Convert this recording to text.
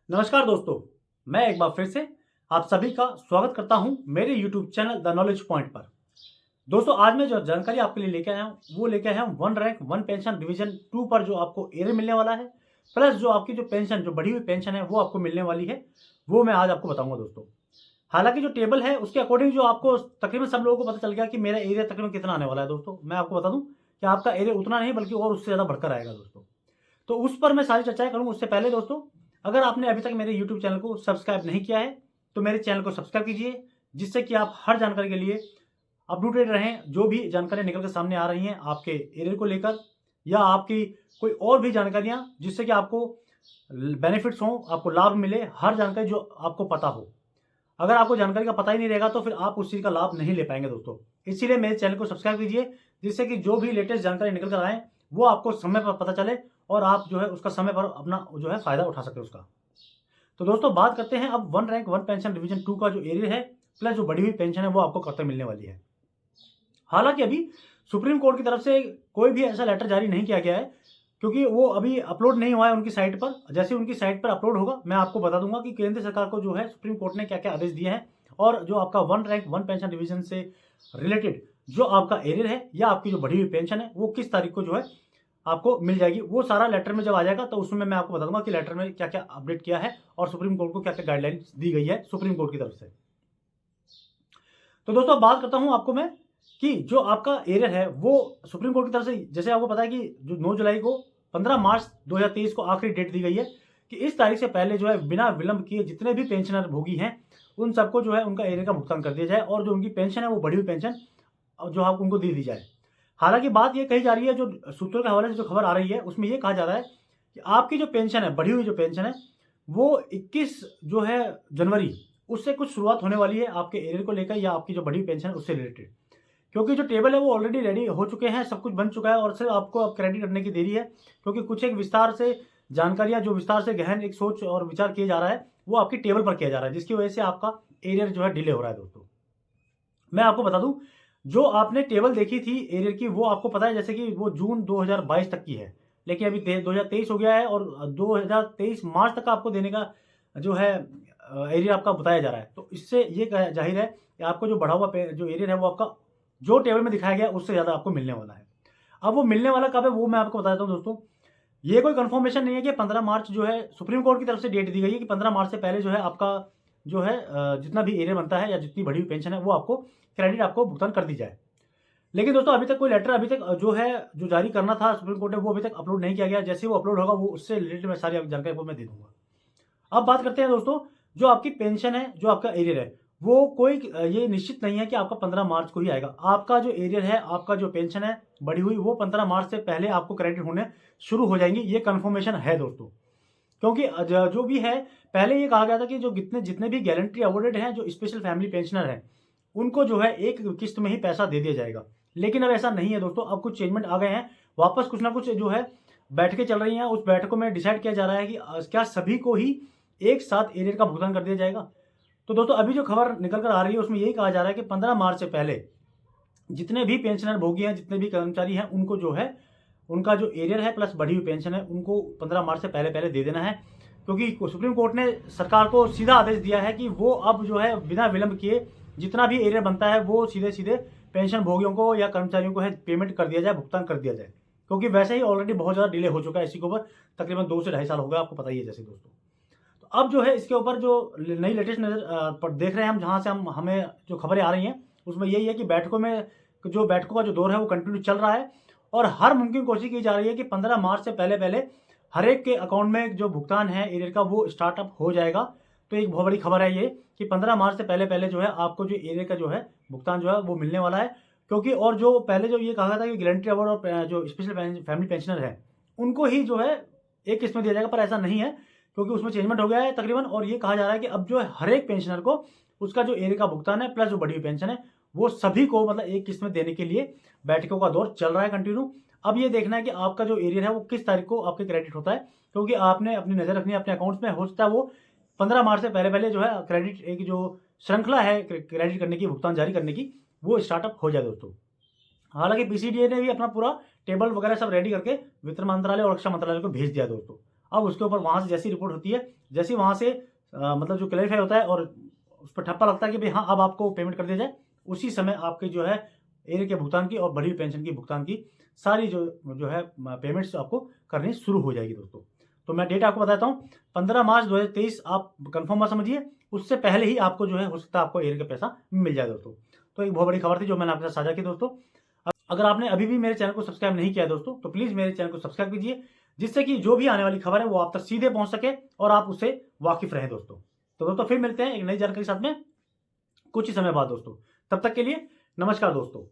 नमस्कार दोस्तों, मैं एक बार फिर से आप सभी का स्वागत करता हूं मेरे YouTube channel the knowledge point पर। दोस्तों, आज मैं जो जानकारी आपके लिए लेके आया हूं, वो लेके आया हूं one rank one pension division 2 पर जो आपको एरियर मिलने वाला है, प्लस जो आपकी जो पेंशन, जो बढ़ी हुई पेंशन है, वो आपको मिलने वाली है, वो मैं आज आपको बताऊंगा दोस्तों। हालांकि जो टेबल है, उसके अकॉर्डिंग जो आपको तकरीबन सब लोगों को पता चल गया कि मेरा एरिया तकरीबन कितना आने वाला है दोस्तों। मैं आपको बता दूं कि आपका एरिया उतना नहीं बल्कि और उससे ज़्यादा बढ़कर आएगा दोस्तों। तो उस पर मैं सारी चर्चाएँ करूँगा। उससे पहले दोस्तों, अगर आपने अभी तक मेरे यूट्यूब चैनल को सब्सक्राइब नहीं किया है, तो मेरे चैनल को सब्सक्राइब कीजिए, जिससे कि आप हर जानकारी के लिए अपडेटेड रहें। जो भी जानकारियाँ निकल के सामने आ रही हैं आपके एरिया को लेकर, या आपकी कोई और भी जानकारियाँ जिससे कि आपको बेनिफिट्स हों, आपको लाभ मिले, हर जानकारी जो आपको पता हो। अगर आपको जानकारी का पता ही नहीं रहेगा, तो फिर आप उस चीज़ का लाभ नहीं ले पाएँगे दोस्तों। इसीलिए मेरे चैनल को सब्सक्राइब कीजिए, जिससे कि जो भी लेटेस्ट जानकारी निकल कर आए, वो आपको समय पर पता चले और आप जो है उसका समय पर अपना जो है फ़ायदा उठा सकें उसका। तो दोस्तों, बात करते हैं अब one rank one pension division 2 का जो एरियर है, प्लस जो बढ़ी हुई पेंशन है, वो आपको कब तक मिलने वाली है। हालाँकि अभी सुप्रीम कोर्ट की तरफ से कोई भी ऐसा लेटर जारी नहीं किया गया है, क्योंकि वो अभी अपलोड नहीं हुआ है उनकी साइट पर। जैसे ही उनकी साइट पर अपलोड होगा, मैं आपको बता दूँगा कि केंद्र सरकार को जो है सुप्रीम कोर्ट ने क्या-क्या आदेश दिए हैं, और जो आपका one rank one pension division से रिलेटेड जो आपका एरियर है, या आपकी जो बढ़ी हुई पेंशन है, वो किस तारीख को जो है आपको मिल जाएगी। वो सारा लेटर में जब आ जाएगा, तो उसमें मैं आपको बता दूँगा कि लेटर में क्या-क्या अपडेट किया है और सुप्रीम कोर्ट को क्या-क्या गाइडलाइंस दी गई है सुप्रीम कोर्ट की तरफ से। तो दोस्तों, अब बात करता हूँ आपको मैं कि जो आपका एरियर है, वो सुप्रीम कोर्ट की तरफ से, जैसे आपको पता है कि जो 9 जुलाई को 15 मार्च 2023 को आखिरी डेट दी गई है कि इस तारीख से पहले जो है बिना विलंब किए जितने भी पेंशनर भोगी हैं, उन सबको जो है उनका एरियर का भुगतान कर दिया जाए, और जो उनकी पेंशन है, वो बढ़ी हुई पेंशन जो आप उनको दे दी जाए। हालाँकि बात ये कही जा रही है, जो सूत्रों के हवाले से जो खबर आ रही है, उसमें ये कहा जा रहा है कि आपकी जो पेंशन है, बढ़ी हुई जो पेंशन है, वो 21 जो है जनवरी, उससे कुछ शुरुआत होने वाली है आपके एरियर को लेकर, या आपकी जो बढ़ी हुई पेंशन है उससे रिलेटेड। क्योंकि जो टेबल है वो ऑलरेडी रेडी हो चुके हैं, सब कुछ बन चुका है, और सिर्फ आपको अब क्रेडिट करने की देरी है। क्योंकि कुछ एक विस्तार से जानकारियाँ, जो विस्तार से गहन एक सोच और विचार किया जा रहा है, वो आपकी टेबल पर किया जा रहा है, जिसकी वजह से आपका एरियर जो है डिले हो रहा है दोस्तों। मैं आपको बता दूँ, जो आपने टेबल देखी थी एरियर की, वो आपको पता है जैसे कि वो जून 2022 तक की है। लेकिन अभी 2023 हो गया है, और 2023 मार्च तक का आपको देने का जो है एरियर आपका बताया जा रहा है। तो इससे ये ज़ाहिर है कि आपको जो बढ़ा हुआ जो एरियर है, वो आपका जो टेबल में दिखाया गया है, उससे ज़्यादा आपको मिलने वाला है। अब वो मिलने वाला कब है, वो मैं आपको बता देता हूँ दोस्तों। ये कोई कन्फर्मेशन नहीं है कि 15 मार्च जो है सुप्रीम कोर्ट की तरफ से डेट दी गई है कि 15 मार्च से पहले जो है आपका जो है जितना भी एरियर बनता है, या जितनी बढ़ी हुई पेंशन है, वो आपको क्रेडिट आपको भुगतान कर दी जाए। लेकिन दोस्तों, अभी तक कोई लेटर अभी तक जो है, जो जारी करना था सुप्रीम कोर्ट ने, वो अभी तक अपलोड नहीं किया गया। जैसे ही वो अपलोड होगा, वो उससे रिलेटेड मैं सारी जानकारी आपको मैं दे दूँगा। अब बात करते हैं दोस्तों, जो आपकी पेंशन है, जो आपका एरियर है, वो कोई ये निश्चित नहीं है कि आपका 15 मार्च को ही आएगा। आपका जो एरियर है, आपका जो पेंशन है बढ़ी हुई, वो 15 मार्च से पहले आपको क्रेडिट होने शुरू हो जाएँगी, ये कन्फर्मेशन है दोस्तों। क्योंकि जो भी है, पहले ये कहा गया था कि जो जितने जितने भी गारंटी अवॉर्डेड हैं, जो स्पेशल फैमिली पेंशनर हैं, उनको जो है एक किस्त में ही पैसा दे दिया जाएगा। लेकिन अब ऐसा नहीं है दोस्तों, अब कुछ चेंजमेंट आ गए हैं। वापस कुछ ना कुछ जो है बैठकें चल रही हैं, उस बैठकों में डिसाइड किया जा रहा है कि क्या सभी को ही एक साथ एरियर का भुगतान कर दिया जाएगा। तो दोस्तों, अभी जो खबर निकल कर आ रही है, उसमें यही कहा जा रहा है कि 15 मार्च से पहले जितने भी पेंशनर भोगी हैं, जितने भी कर्मचारी हैं, उनको जो है उनका जो एरियर है प्लस बढ़ी हुई पेंशन है, उनको 15 मार्च से पहले-पहले दे देना है। क्योंकि सुप्रीम कोर्ट ने सरकार को सीधा आदेश दिया है कि वो अब जो है बिना विलंब किए जितना भी एरियर बनता है, वो सीधे-सीधे पेंशन भोगियों को या कर्मचारियों को है पेमेंट कर दिया जाए, भुगतान कर दिया जाए। क्योंकि वैसे ही ऑलरेडी बहुत ज़्यादा डिले हो चुका है इसी के ऊपर, तकरीबन 2 से ढाई साल हो गए, आपको पता ही है जैसे दोस्तों। तो अब जो है इसके ऊपर जो नई लेटेस्ट नज़र पर देख रहे हैं हम, जहाँ से हमें जो खबरें आ रही हैं, उसमें यही है कि बैठकों का जो दौर है, वो कंटिन्यू चल रहा है, और हर मुमकिन कोशिश की जा रही है कि 15 मार्च से पहले-पहले हर एक के अकाउंट में जो भुगतान है एरियर का, वो स्टार्टअप हो जाएगा। तो एक बहुत बड़ी खबर है ये कि 15 मार्च से पहले-पहले जो है आपको जो एरियर का जो है भुगतान जो है वो मिलने वाला है। क्योंकि और जो पहले जो ये कहा गया था कि गारंटी अवार्ड और जो स्पेशल फैमिली पेंशनर हैं, उनको ही जो है एक किस्त में दिया जाएगा, पर ऐसा नहीं है, क्योंकि उसमें चेंजमेंट हो गया है तकरीबन। और ये कहा जा रहा है कि अब जो है हर एक पेंशनर को उसका जो एरियर का भुगतान है प्लस जो बढ़ी हुई पेंशन है, वो सभी को मतलब एक किस्त में देने के लिए बैठकों का दौर चल रहा है कंटिन्यू। अब ये देखना है कि आपका जो एरियर है, वो किस तारीख को आपके क्रेडिट होता है, क्योंकि आपने अपनी नज़र रखनी है अपने अकाउंट्स में। हो सकता है वो 15 मार्च से पहले-पहले जो है क्रेडिट, एक जो श्रृंखला है क्रेडिट करने की, भुगतान जारी करने की, वो स्टार्टअप हो जाए दोस्तों। हालाँकि पीसीडीए ने भी अपना पूरा टेबल वगैरह सब रेडी करके वित्त मंत्रालय और रक्षा मंत्रालय को भेज दिया दोस्तों। अब उसके ऊपर वहाँ से जैसी रिपोर्ट होती है, जैसे वहाँ से मतलब जो क्लैरिफाई होता है और उस पर ठप्पा लगता है कि भाई हाँ अब आपको पेमेंट कर दिया जाए, उसी समय आपके जो है एरियर के भुगतान की और बढ़ी हुई पेंशन की भुगतान की सारी जो है पेमेंट्स आपको करनी शुरू हो जाएगी दोस्तों। तो मैं डेट आपको बताता हूँ, 15 मार्च 2023 आप कंफर्म मत समझिए, उससे पहले ही आपको जो है हो सकता है आपको एरियर का पैसा मिल जाए दोस्तों। तो एक बहुत बड़ी खबर थी जो मैंने आपके साथ साझा की दोस्तों। अगर आपने अभी भी मेरे चैनल को सब्सक्राइब नहीं किया है दोस्तों, तो प्लीज़ मेरे चैनल को सब्सक्राइब कीजिए, जिससे कि जो भी आने वाली खबर है वो आप तक सीधे पहुँच सके और आप उससे वाकिफ़ रहें दोस्तों। तो दोस्तों फिर मिलते हैं एक नई जानकारी के साथ में कुछ ही समय बाद दोस्तों। तब तक के लिए नमस्कार दोस्तों।